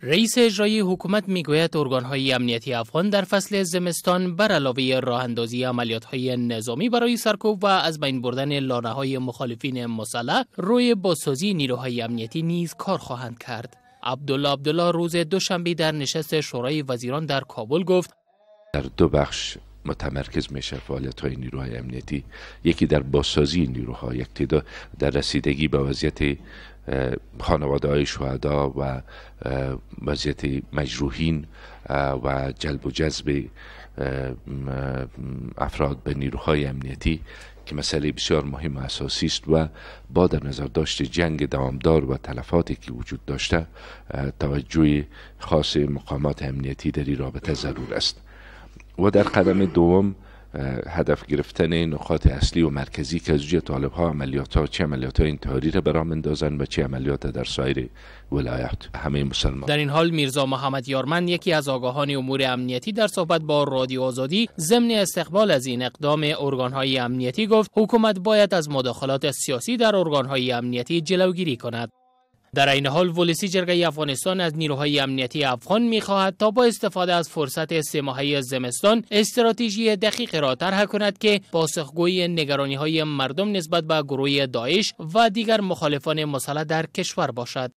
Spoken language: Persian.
رئیس اجرایی حکومت میگوید ارگان‌های امنیتی افغان در فصل زمستان بر علاوه راه‌اندازی عملیات‌های نظامی برای سرکوب و از بین بردن لانه‌های مخالفین مسلح روی بازسازی نیروهای امنیتی نیز کار خواهند کرد. عبدالله روز دوشنبه در نشست شورای وزیران در کابل گفت در دو بخش متمرکز میشه فعالیت‌های نیروهای امنیتی. یکی در بازسازی نیروها، یکی در رسیدگی به وضعیت خانواده‌های شهدا و وضعیت مجروحین و جلب و جذب افراد به نیروهای امنیتی که مسئله بسیار مهم و اساسی است و با در نظر داشت جنگ دوامدار و تلفاتی که وجود داشته توجه خاص مقامات امنیتی در این رابطه ضرور است. و در قدم دوم هدف گرفتن نقاط اصلی و مرکزی که از جهت طالب‌ها چه عملیات انتحاری را برام اندازن و چه عملیات در سایر ولایات همه مسلمان. در این حال میرزا محمد یارمن یکی از آگاهان امور امنیتی در صحبت با رادیو آزادی ضمن استقبال از این اقدام ارگان‌های امنیتی گفت حکومت باید از مداخلات سیاسی در ارگان‌های امنیتی جلوگیری کند. در این حال ولسی جرگه افغانستان از نیروهای امنیتی افغان می‌خواهد تا با استفاده از فرصت 3 ماهه زمستان استراتژی دقیق را طرح کند که پاسخگوی نگرانی‌های مردم نسبت به گروه داعش و دیگر مخالفان مسلح در کشور باشد.